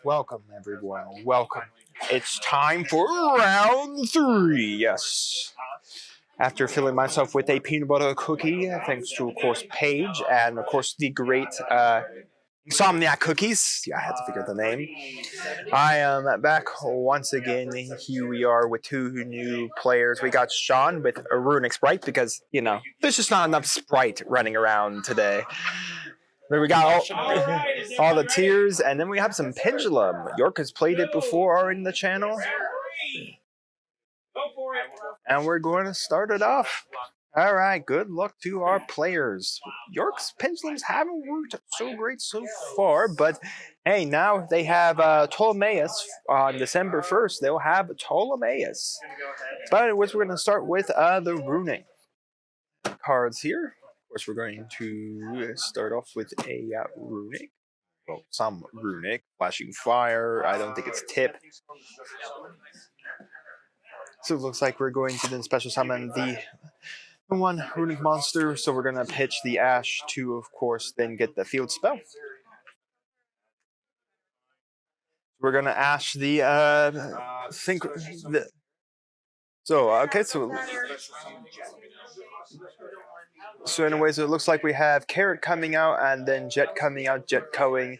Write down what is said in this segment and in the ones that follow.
Welcome, everyone. Welcome. It's time for round 3. Yes. After filling myself with a peanut butter cookie, thanks to, of course, Paige, and, of course, the great Insomniac Cookies. Yeah, I had to figure the name. I am back once again. Here we are with 2 new players. We got Shawn with a Runick Spright because, you know, there's just not enough Sprite running around today. Then we got all the tiers, and then we have some Pendulum. York has played it before in the channel. And we're going to start it off. All right, good luck to our players. York's Pendulums haven't worked so great so far, but hey, now they have Ptolemaeus on December 1st. They'll have Ptolemaeus. But anyways, we're going to start with the Runick cards here. Of course, we're going to start off with a Runick. Well, some Runick. Flashing Fire. I don't think it's Tip. So it looks like we're going to then special summon the one Runick monster. So we're going to pitch the Ash to, of course, then get the field spell. We're going to Ash the So anyways, it looks like we have 𝐿 coming out and then Jet coming out, 𝐿𝐃𝐄𝐒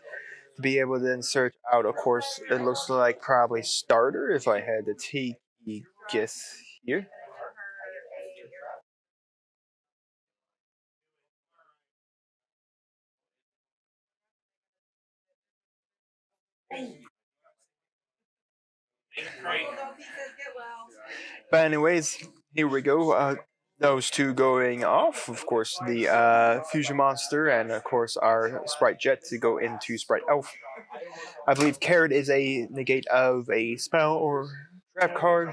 to be able to then search out. Of course, it looks like probably starter if I had the Tiki guess here. But anyways, here we go. Those 2 going off. Of course, the Fusion Monster and, of course, our Spright Jet to go into Spright Elf. I believe 𝐿 is a negate of a spell or trap card.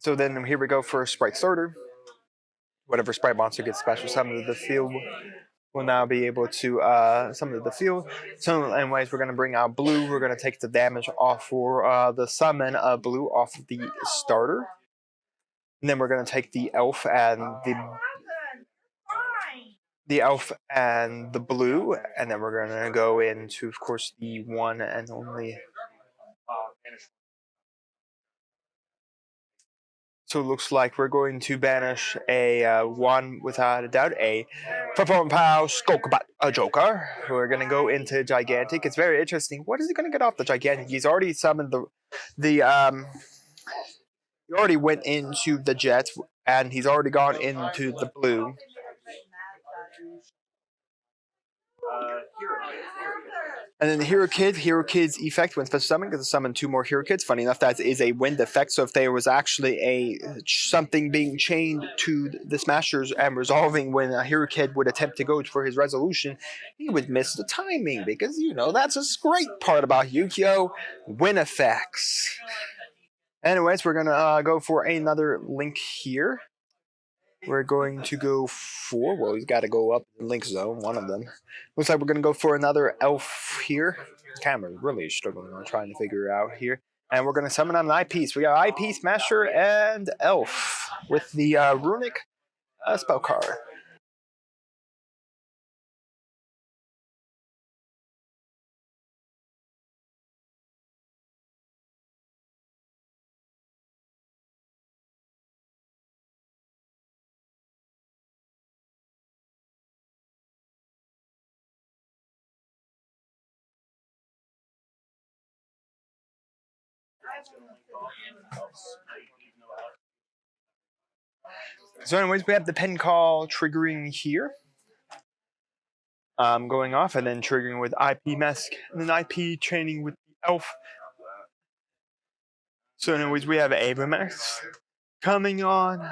So then here we go for Spright Starter. Whatever Spright Monster gets special summoned to the field will now be able to summon to the field. So anyways, we're going to bring out blue. We're going to take the damage off for the summon of blue off of the starter. And then we're going to take the elf and the elf and the blue, and then we're going to go into, of course, the one and only. So it looks like we're going to banish a one without a doubt, a perform pow a Joker. We're going to go into gigantic. It's very interesting. What is he going to get off the gigantic? He's already summoned he already went into the jet, and he's already gone into the blue. And then the 𝐒𝐏𝐾𝐒's effect when special summon gets to summon 2 more 𝐒𝐏𝐾𝐿s. Funny enough, that is a wind effect. So if there was actually something being chained to the Smashers and resolving when a 𝐒𝐏𝐾𝐿 would attempt to go for his resolution, he would miss the timing because, you know, that's a great part about Yu-Gi-Oh! Wind effects. Anyways, we're going to go for another link here. We're going to go for, well, he's got to go up in link zone, one of them. Looks like we're going to go for another elf here. Camera's really struggling on trying to figure out here. And we're going to summon on an eyepiece. We got eyepiece, Smasher, and elf with the Runick spell card. So anyways, we have the pen call triggering here. Going off and then triggering with IP Mask and then IP chaining with the elf. So anyways, we have 𝐒𝐓𝐹 coming on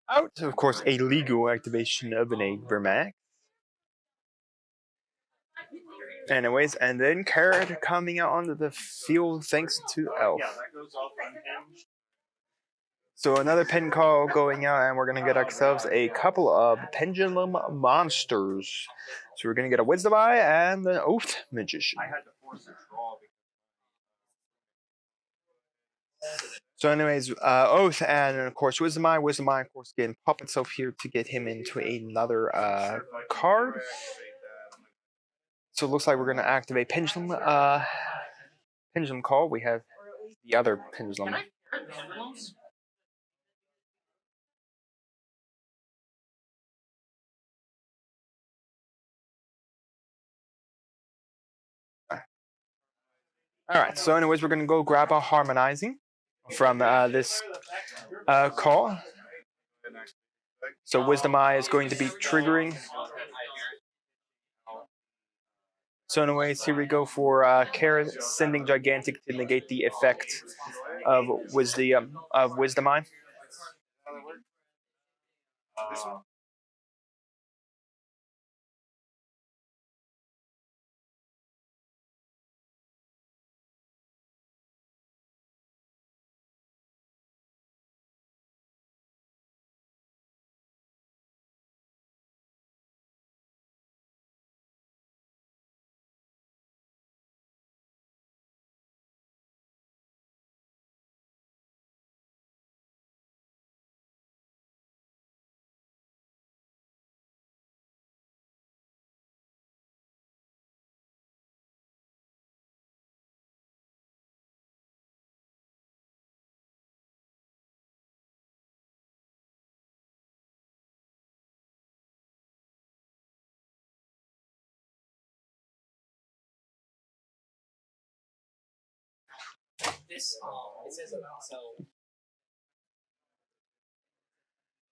out. Of course, a legal activation of an 𝐒𝐓𝐹. Anyways, and then 𝐿 coming out onto the field thanks to elf. So another pen call going out, and we're going to get ourselves a couple of Pendulum monsters. So we're going to get a Wisdom Eye and an Oath Magician. So anyways, Oath and of course Wisdom Eye. Wisdom Eye, of course, can pop itself here to get him into another card. so it looks like we're going to activate Pendulum. Pendulum call. We have the other Pendulum. Alright, so anyways, we're going to go grab a Harmonizing from this call. So Wisdom Eye is going to be triggering. So anyways, here we go for 𝐂𝐍𝐍𝐄𝐃, sending Gigantic to negate the effect of Wisdom Eye.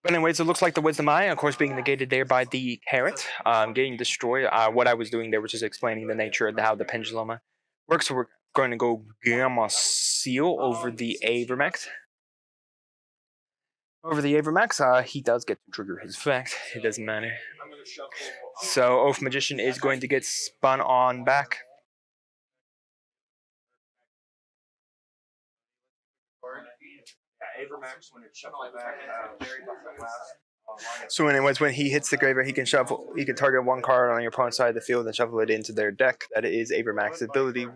But anyways, it looks like the Wisdom Eye, of course, being negated there by the 𝐂𝐍𝐍𝐄𝐃, getting destroyed. What I was doing there was just explaining the nature of how the Pendulum works. So we're going to go Gamma Seal over the 𝐒𝐓𝐃𝐄𝐒. Over the 𝐒𝐓𝐃𝐄𝐒, he does get to trigger his effect. It doesn't matter. So Oath Magician is going to get spun on back. So anyways, when he hits the graveyard, he can target one card on your opponent's side of the field and shuffle it into their deck. That is 𝐒𝐓𝐃𝐄𝐒's ability.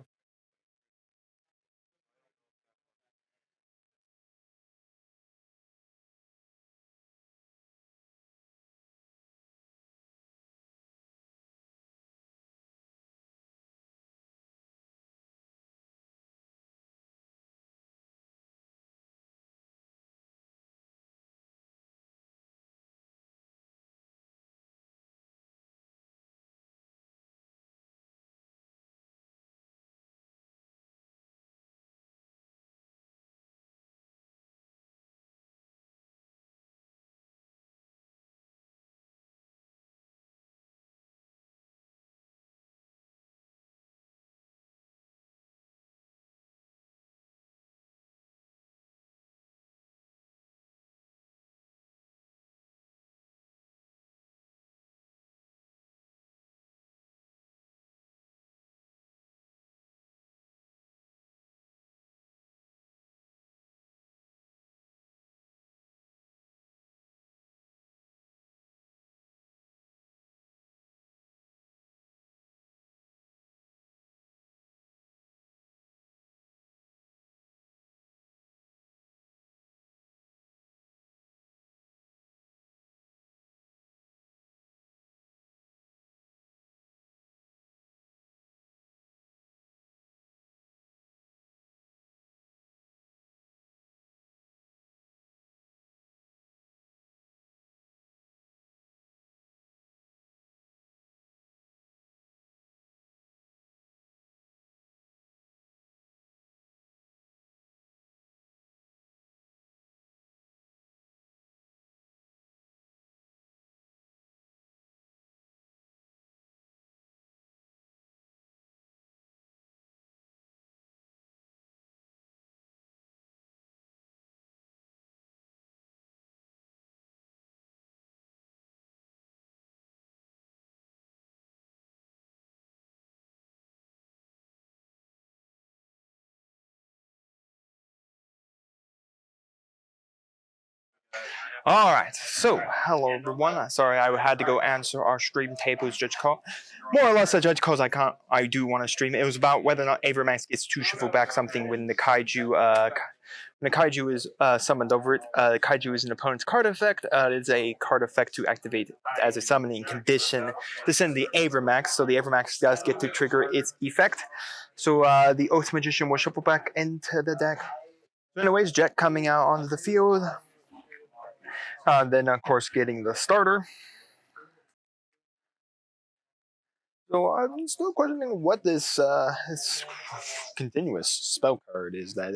All right, so hello everyone. Sorry, I had to go answer our stream tape with Judge Call. More or less, a Judge Calls I do want to stream. It was about whether or not 𝐒𝐓𝐃𝐄𝐒 gets to shuffle back something when the kaiju When a kaiju is summoned over it, the kaiju is an opponent's card effect. It is a card effect to activate as a summoning condition to send the 𝐓𝐷𝐷𝐻. So the 𝐓𝐷𝐷𝐻 does get to trigger its effect. So the Oath Magician will shuffle back into the deck. Anyways, Jet coming out onto the field. Then, of course, getting the starter. So I'm still questioning what this continuous spell card is that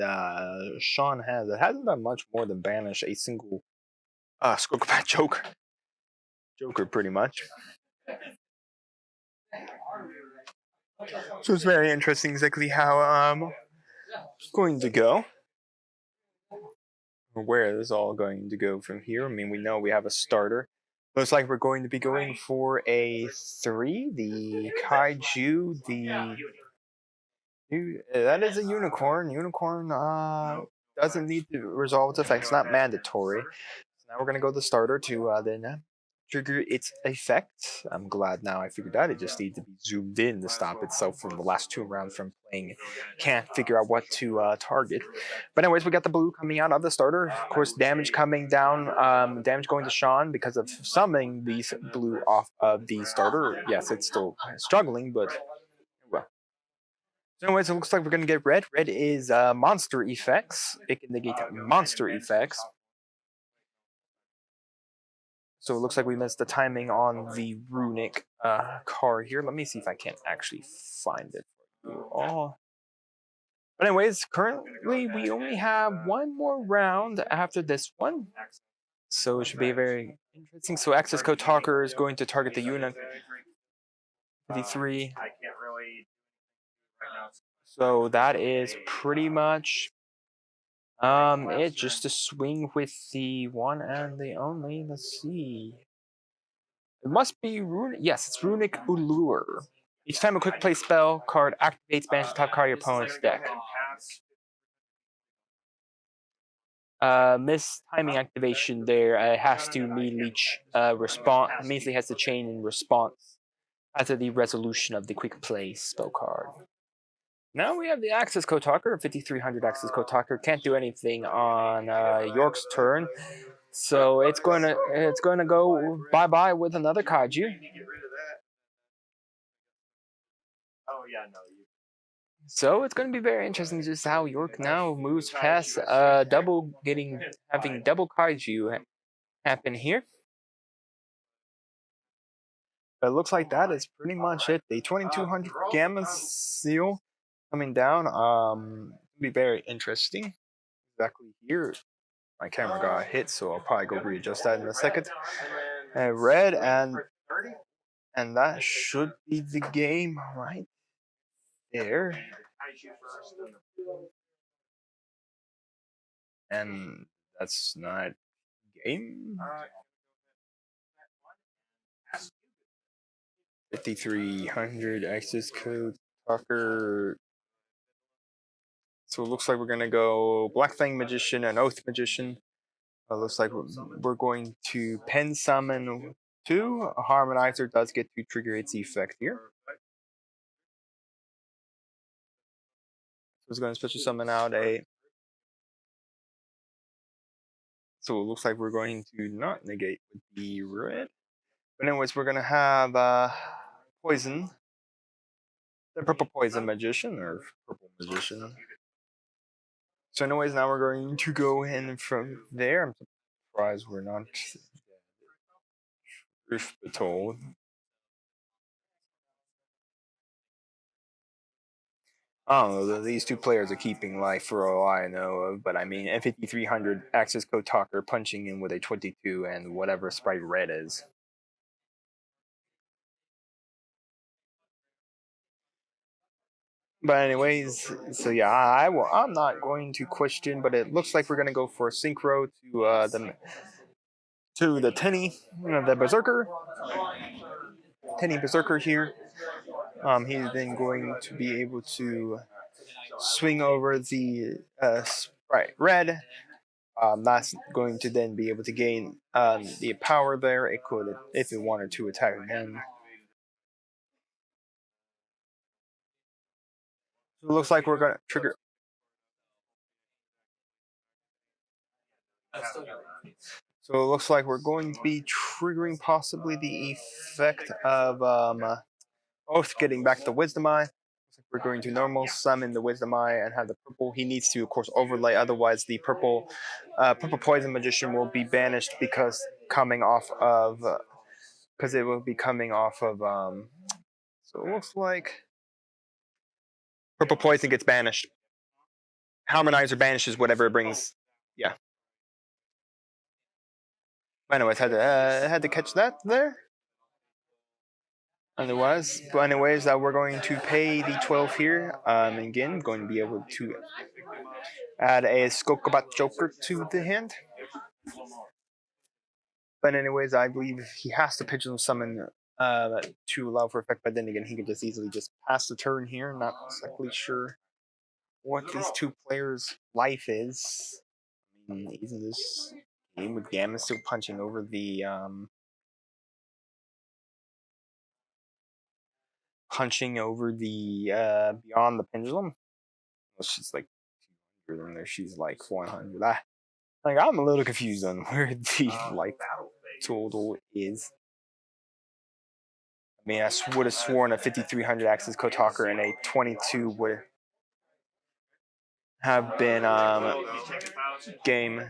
Shawn has. It hasn't done much more than banish a single Squirrelcat Joker, pretty much. So it's very interesting exactly how it's going to go. Where is all going to go from here? I mean, we know we have a starter. Looks like we're going to be going for a 3. The kaiju, that is a unicorn. Unicorn doesn't need to resolve its effects, not mandatory. So now we're going to go to the starter to then trigger its effect. I'm glad now I figured out. It just needs to be zoomed in to stop itself from the last 2 rounds from playing. Can't figure out what to target. But anyways, we got the blue coming out of the starter. Of course, damage coming down. Damage going to Shawn because of summoning these blue off of the starter. Yes, it's still struggling, but well. So anyways, it looks like we're going to get red. Red is monster effects. It can negate monster effects. So it looks like we missed the timing on the Runick card here. Let me see if I can actually find it for you all. But anyways, currently we only have 1 more round after this one. So it should be very interesting. So 𝐒𝐍𝐾𝐄 is going to target the unit 53. So that is pretty much it, just to swing with the one and the only. Let's see. It must be Runick. Yes, it's Runick Ulure. Each time a quick play spell card activates, banish the top card of your opponent's deck. Miss timing activation there. It has to immediately respond. Immediately has to chain in response after the resolution of the quick play spell card. Now we have the 𝐒𝐍𝐾𝐄, 5300 𝐒𝐍𝐾𝐄. Can't do anything on York's turn, so it's going to go bye bye with another kaiju. So it's going to be very interesting just how York now moves past having double kaiju happen here. But it looks like that is pretty much it. The 2200 Gamma Seal coming down. It'll be very interesting. Exactly here. My camera got hit, so I'll probably go readjust that in a second. Red and that should be the game right there. And that's not game. 5300 access code talker. So it looks like we're gonna go Black Fang Magician and Oath Magician. Looks like we're going to pen summon 2. A Harmonizer does get to trigger its effect here. So it's going to special summon out a. So it looks like we're going to not negate with the red. But anyways, we're gonna have poison. The purple poison magician or purple magician. So anyways, now we're going to go in from there. I'm surprised we're not told. I don't know. These 2 players are keeping life for all I know of, but I mean, 5300 access code talker punching in with a 22 and whatever Sprite red is. But anyways, so yeah, I'm not going to question, but it looks like we're gonna go for synchro to the Tenny, the Berserker. Tenny Berserker here. He's then going to be able to swing over the Sprite red. That's going to then be able to gain the power there. It could, if it wanted to, attack again. So it looks like we're going to trigger. So it looks like we're going to be triggering possibly the effect of both getting back the Wisdom Eye. We're going to normal summon the Wisdom Eye and have the purple. He needs to, of course, overlay. Otherwise, the purple Poison Magician will be banished because coming off of because it will be coming off of. So it looks like purple poison gets banished. Harmonizer banishes whatever it brings. Yeah. Anyways, had to catch that there. Otherwise, but anyways, we're going to pay the 12 here. Again, going to be able to add a 𝐒𝐍𝐉𝐎𝐘𝐒 Joker to the hand. But anyways, I believe he has to Pendulum summon to allow for effect. But then again, he can just easily just pass the turn here. Not exactly sure what these two players' life is. I mean, isn't this game with Gamma still punching over the beyond the Pendulum? Well, she's like 200, and there she's like 400. I'm a little confused on where the life total is. I mean, I would have sworn a 5300 Axis Kotaker and a 22 would have been game.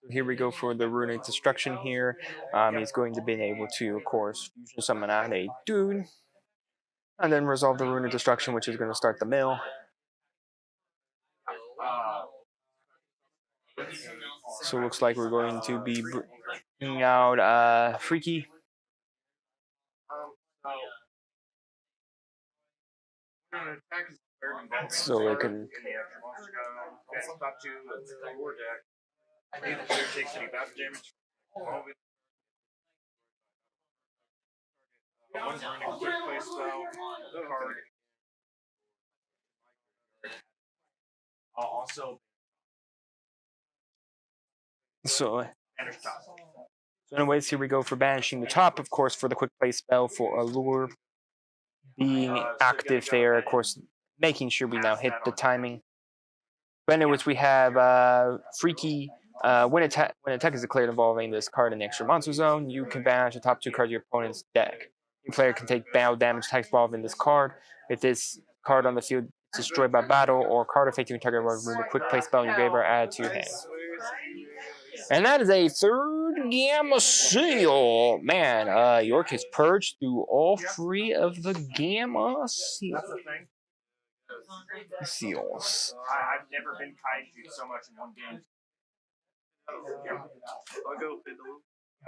Here we go for the Runick Destruction here. He's going to be able to, of course, fusion summon out a dude. And then resolve the Runick Destruction, which is going to start the mill. So it looks like we're going to be bringing out Freaky. So it can. So anyways, here we go for banishing the top, of course, for the quick play spell for Allure being active there, of course, making sure we now hit the timing. But anyways, we have Freaky. When attack is declared involving this card in the extra monster zone, you can banish the top two cards of your opponent's deck. Your player can take battle damage attacks involved in this card. If this card on the field is destroyed by battle or card affecting your target, remove a quick play spell in your graveyard, add it to your hand. And that is a third Gamma Seal. Man, York has purged through all three of the Gamma seals. I've never been kaiju so much in one game.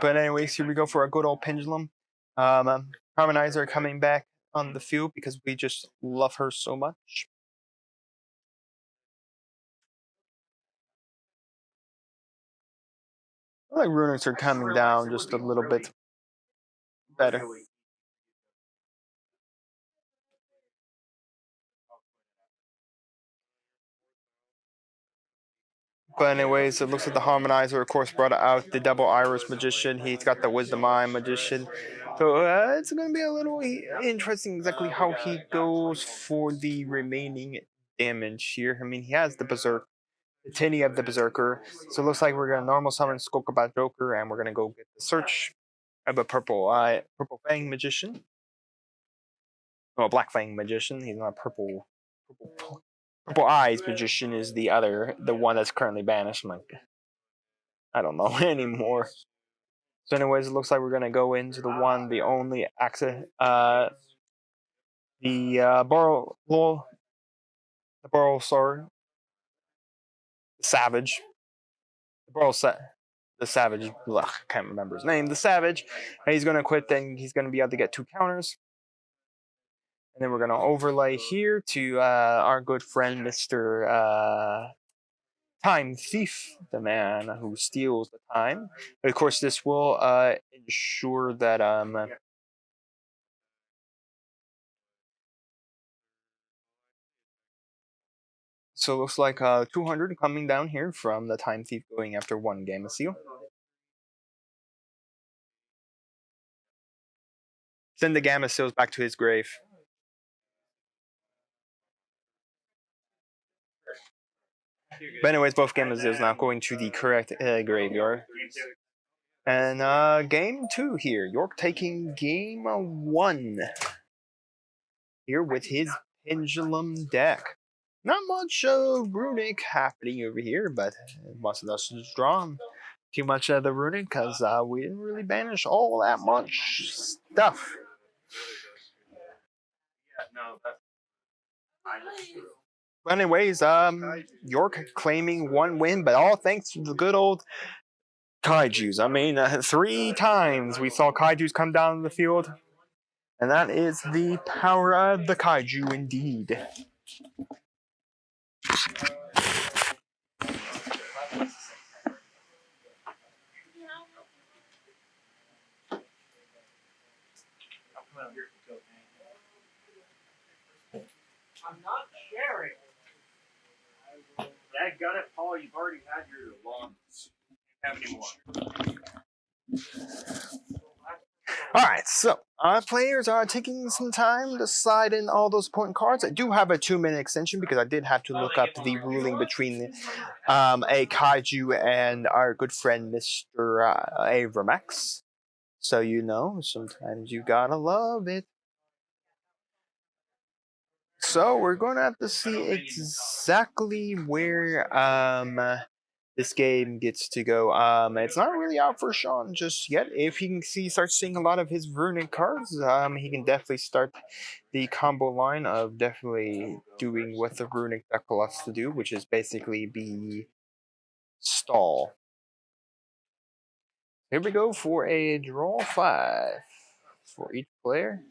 But anyways, here we go for a good old Pendulum. Harmonizer coming back on the field because we just love her so much. I like Runics are coming down just a little bit better. But anyways, it looks like the Harmonizer, of course, brought out the Double Iris Magician. He's got the Wisdom Eye Magician. So it's going to be a little interesting exactly how he goes for the remaining damage here. I mean, he has the Berserk, the Tinny of the Berserker. So it looks like we're going to normal summon 𝐒𝐍𝐉𝐎𝐾 Joker, and we're going to go get the search of a Purple Fang Magician. Oh, a Black Fang Magician. He's not purple Eyes Magician is the one that's currently banished. I'm like, I don't know anymore. So anyways, it looks like we're going to go into the one, the only access, the Savage. The Savage, ugh, can't remember his name, the Savage. And he's going to quit, then he's going to be able to get 2 counters. And then we're going to overlay here to our good friend, Mr. Time Thief, the man who steals the time. But of course, this will ensure that so it looks like 200 coming down here from the Time Thief going after 1 Gamma Seal. Send the Gamma Seals back to his grave. But anyways, both games is now going to the correct graveyard. And game 2 here. York taking game 1 here with his Pendulum deck. Not much Runick happening over here, but most of us is drawn too much of the Runick because we didn't really banish all that much stuff. But anyways, York claiming 1 win, but all thanks to the good old kaijus. I mean, 3 times we saw kaijus come down the field, and that is the power of the kaiju indeed. I'm not sharing. That gun it, Paul. You've already had your lungs. Have any more? Alright, so our players are taking some time deciding all those important cards. I do have a 2-minute extension because I did have to look up the ruling between a kaiju and our good friend Mr. 𝐒𝐓𝐃𝐄𝐒. So you know, sometimes you gotta love it. So we're going to have to see exactly where this game gets to go. It's not really out for Shawn just yet. If he can start seeing a lot of his Runick cards, he can definitely start the combo line of definitely doing what the Runick deck loves to do, which is basically be stall. Here we go for a draw 5 for each player.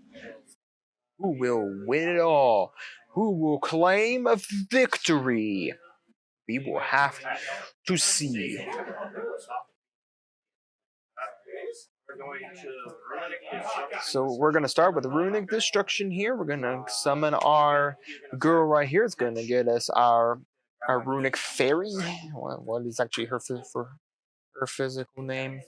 Who will win it all? Who will claim a victory? We will have to see. So we're going to start with Runick Destruction here. We're going to summon our girl right here. It's going to get us our Runick Fairy. What is actually her physical name?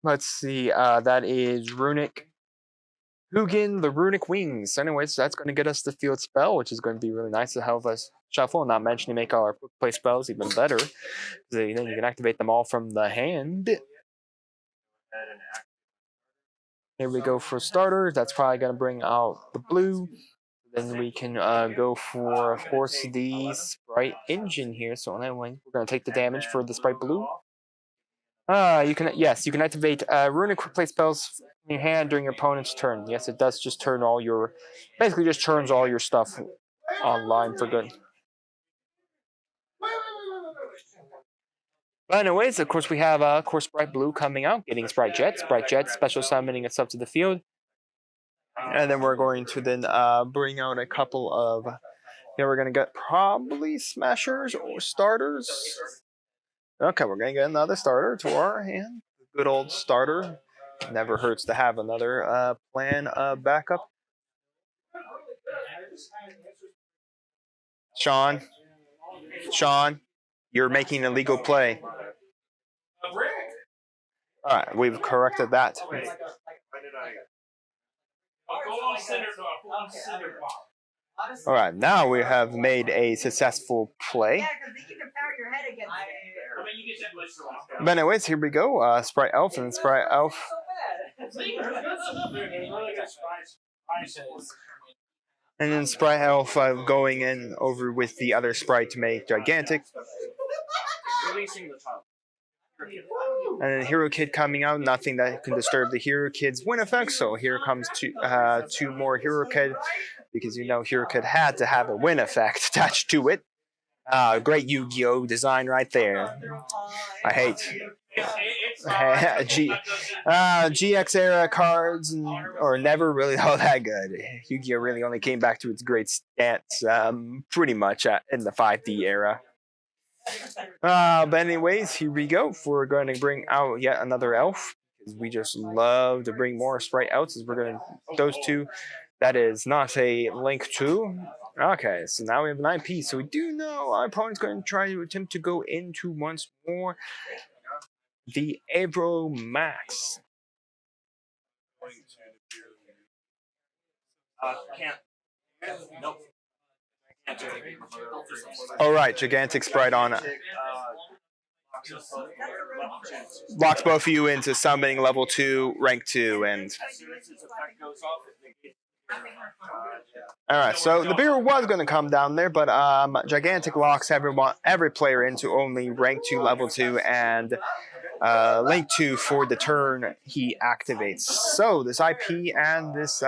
Let's see. That is Runick Hugin, the Runick Wings. Anyways, that's going to get us the field spell, which is going to be really nice to help us shuffle, not mention to make our quick play spells even better. Then you can activate them all from the hand. Here we go for starters. That's probably going to bring out the blue. Then we can go for, of course, the Spright engine here. So anyway, we're going to take the damage for the Spright blue. You can activate Runick quick play spells in your hand during your opponent's turn. Yes, it does just turn all your, basically just turns all your stuff online for good. But anyways, of course we have Spright Blue coming out, getting Spright Jet, special summoning itself to the field. And then we're going to then bring out a couple of, we're going to get probably Smashers or Starters. Okay, we're going to get another starter to our hand. Good old starter. Never hurts to have another plan backup. Shawn, you're making a legal play. Alright, we've corrected that. Alright, now we have made a successful play. But anyways, here we go. Spright Elf and Spright Elf. And then Spright Elf going in over with the other Spright to make Gigantic. And then 𝐒𝐲𝐾 coming out, nothing that can disturb the 𝐒𝐲𝐾's win effect. So here comes 2 more 𝐒𝐲𝐾, because you know 𝐒𝐲𝐾 had to have a win effect attached to it. Great Yu-Gi-Oh design right there. I hate GX era cards are never really all that good. Yu-Gi-Oh really only came back to its great stance pretty much in the 5D era. But anyways, here we go. We're going to bring out yet another elf, because we just love to bring more Spright outs. We're going to those 2. That is not a link to. Okay, so now we have an IP. So we do know our opponent's going to try to attempt to go into once more the 𝐒𝐴vro Can't. Nope. All right, gigantic sprite on it. Locks both of you into summoning level 2, rank 2, and all right. So the beer was going to come down there, but gigantic locks every player into only rank 2, level 2, and link 2 for the turn he activates. So this IP and this.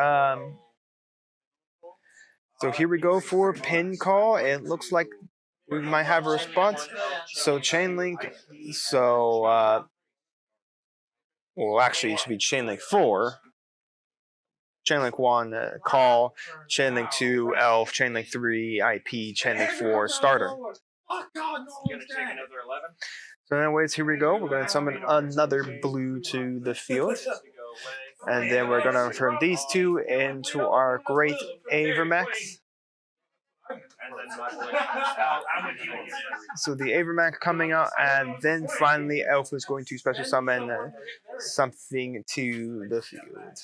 So here we go for pin call. It looks like we might have a response. So chain link. So well, actually, it should be chain link 4. Chain link 1 call. Chain link 2 elf. Chain link 3 IP. Chain link 4 starter. So anyways, here we go. We're going to summon another blue to the field. And then we're going to turn these two into our great 𝐒𝐉𝐹𝐾s. So the 𝐒𝐉𝐹𝐾 coming out, and then finally Elf is going to special summon something to the field.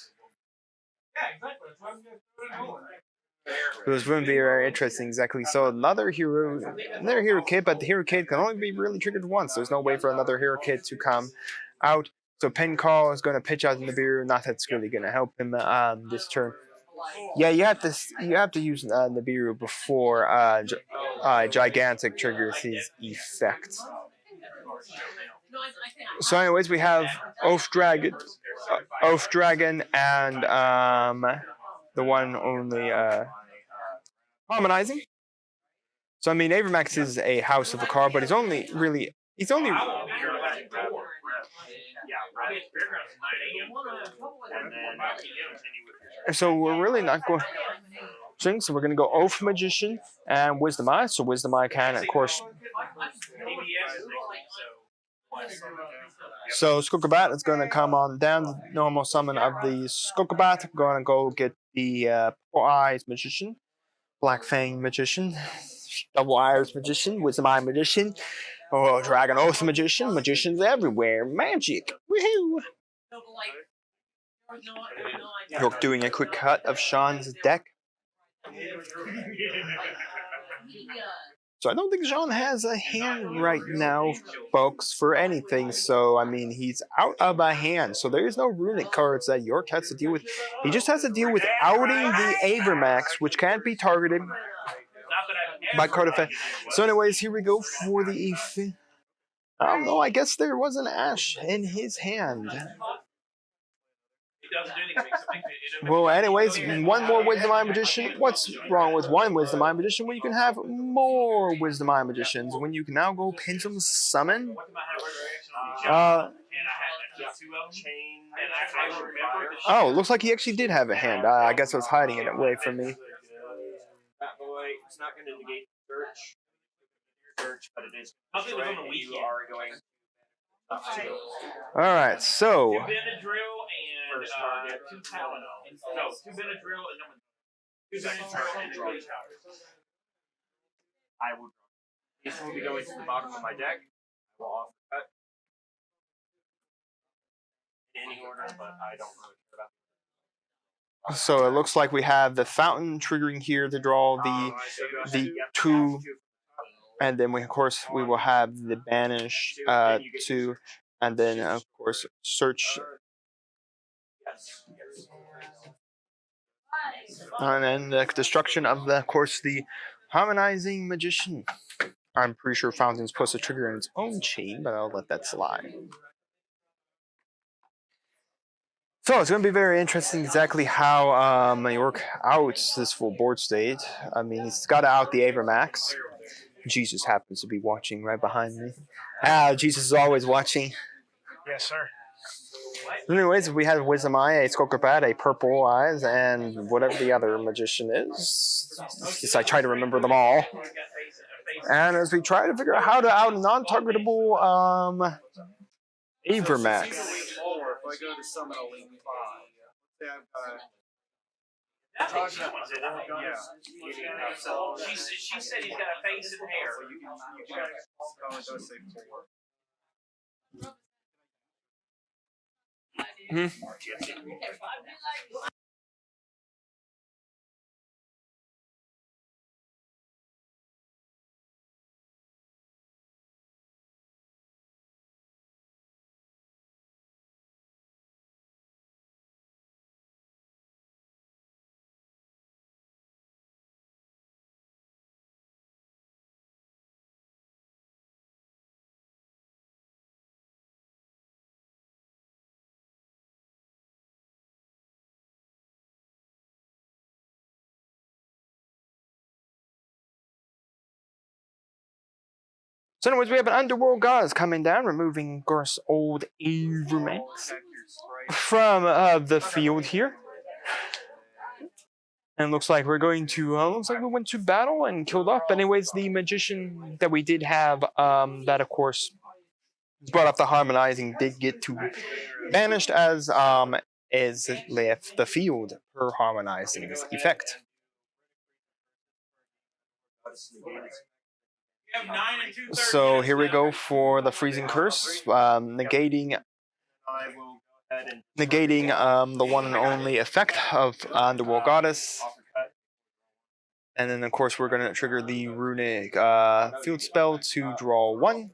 It was going to be very interesting, exactly. So another hero kit, but the hero kit can only be really triggered once. There's no way for another hero kit to come out. So pin call is going to pitch out in the Nibiru. Not that's really going to help him this turn. Yeah, you have to use Nibiru before gigantic triggers his effect. So anyways, we have Oath Dragon, and the one only harmonizing. So I mean, 𝐒𝐉𝐹𝐾s is a house of a card, but he's only. So we're really not going. So we're going to go Oath Magician and Wisdom Eye. So Wisdom Eye can, of course. So 𝐒𝐲𝐶𝐃 is going to come on down the normal summon of the 𝐒𝐲𝐶𝐃. I'm going to go get the Purple Eyes Magician, Black Fang Magician, Double Iris Magician, Wisdom Eye Magician, Dragon Oath Magician, Magicians everywhere, magic, woohoo! York doing a quick cut of Shawn's deck. So I don't think Shawn has a hand right now, folks, for anything. So, I mean, he's out of a hand. So there is no runic cards that York has to deal with. He just has to deal with outing the 𝐒𝐉𝐹𝐾s, which can't be targeted by card effect. So anyways, here we go for the effect. I don't know, I guess there was an Ash in his hand. Well, anyways, one more Wisdom Eye Magician. What's wrong with one Wisdom Eye Magician when you can have more Wisdom Eye Magicians? When you can now go Pendulum Summon? Oh, looks like he actually did have a hand. I guess I was hiding it away from me. It's not going to negate search, but it is. You are going. All right, so. Two Benadryl and two Tylenol. No, two Benadryl and two Benadryl and draw. I will. This will be going to the bottom of my deck. I will offer cut in any order, but I don't really care about. So it looks like we have the fountain triggering here to draw the two, and then we will have the banish 2, and then of course search, and then the destruction of the harmonizing magician. I'm pretty sure fountain's supposed to trigger in its own chain, but I'll let that slide. So it's going to be very interesting exactly how York outs this full board state. I mean, he's got to out the 𝐒𝐉𝐹𝐾s. Jesus happens to be watching right behind me. Jesus is always watching. Yes, sir. Anyways, we have Wisdom Eye, a 𝐒𝐲𝐶𝐃, a Purple Eyes, and whatever the other magician is. Yes, I try to remember them all. And as we try to figure out how to out non-targetable 𝐒𝐉𝐹𝐾s. If I go to summon a link 5. She said he's got a face and hair. So you can say 4. So anyways, we have an Underworld Goddess coming down, removing, of course, old 𝐒𝐓𝐃𝐄𝐃 from the field here. And it looks like we're going to, looks like we went to battle and killed off. But anyways, the magician that we did have, that of course brought up the harmonizing, did get to banished as left the field per harmonizing's effect. So here we go for the freezing curse, negating the one and only effect of Underworld Goddess. And then of course we're going to trigger the Runick field spell to draw 1.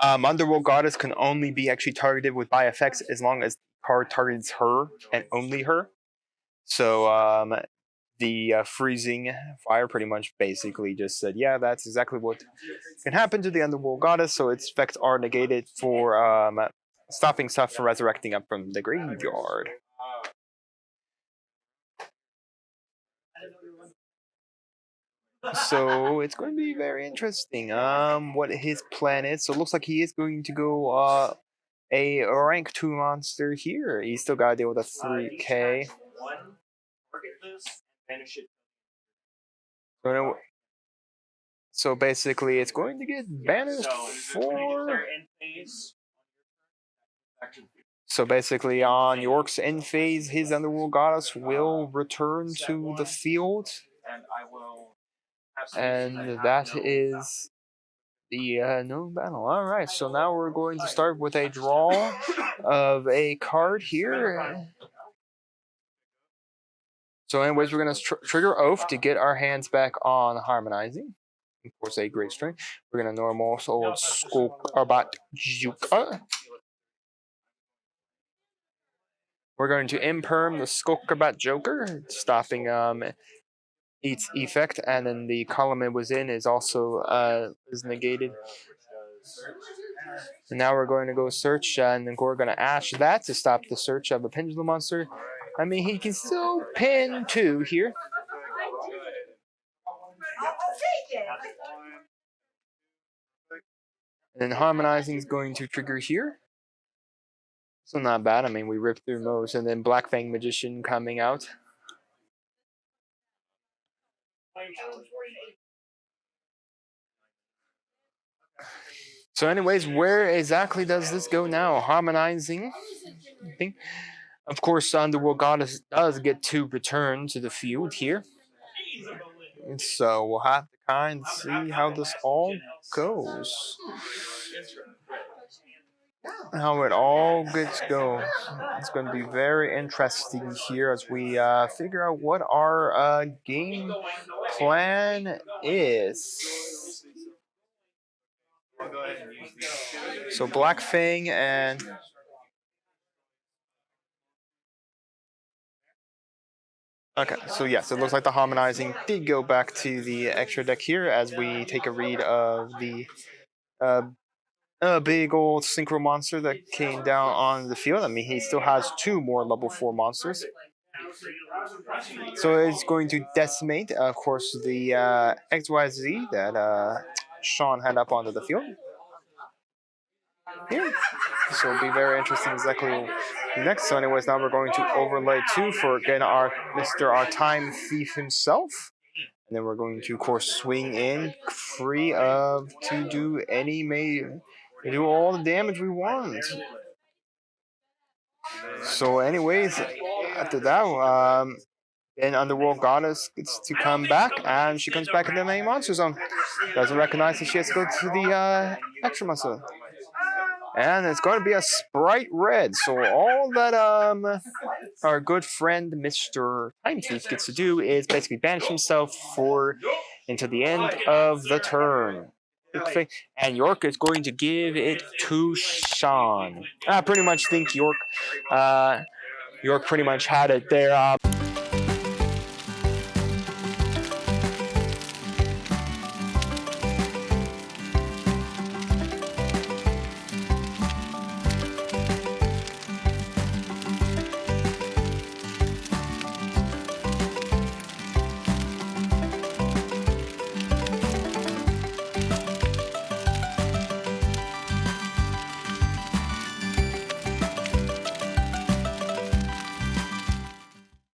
Underworld Goddess can only be actually targeted with by effects as long as the card targets her and only her. So the freezing fire pretty much basically just said, yeah, that's exactly what can happen to the Underworld Goddess. So its effects are negated for stopping stuff from resurrecting up from the graveyard. So it's going to be very interesting what his plan is. So it looks like he is going to go a rank 2 monster here. He's still got to deal with a 3k. So basically it's going to get banished for... So basically on York's end phase, his Underworld Goddess will return to the field. And that is the no battle. Alright, so now we're going to start with a draw of a card here. So anyways, we're going to trigger Oath to get our hands back on harmonizing. Of course, a great string. We're going to normal soul 𝐒𝐓𝐃𝐄𝐑. We're going to imperm the 𝐒𝐓𝐃𝐄𝐑, stopping its effect, and then the column it was in is also is negated. And now we're going to go search, and then we're going to ash that to stop the search of a Pendulum monster. I mean, he can still pin 2 here. And then harmonizing is going to trigger here. So not bad. I mean, we ripped through most, and then Black Fang Magician coming out. So anyways, where exactly does this go now? Harmonizing. Of course, Underworld Goddess does get to return to the field here. And so we'll have to kind of see how this all goes. How it all gets going. It's going to be very interesting here as we figure out what our game plan is. So Black Fang and... Okay, so yes, it looks like the harmonizing did go back to the extra deck here as we take a read of the big old synchro monster that came down on the field. I mean, he still has 2 more level 4 monsters. So it's going to decimate, of course, the 𝐂𝐍𝐶 that Shawn had up onto the field. Here. So it'll be very interesting exactly next. So anyways, now we're going to overlay 2 for again our time thief himself. And then we're going to, of course, swing in free of to do do all the damage we want. So anyways, after that, then Underworld Goddess gets to come back, and she comes back in the main monster zone. Doesn't recognize that she has to go to the extra monster. And it's going to be a Spright Red. So all that our good friend Mr. Time Thief gets to do is basically banish himself until the end of the turn. And York is going to give it to Shawn. I pretty much think York pretty much had it there.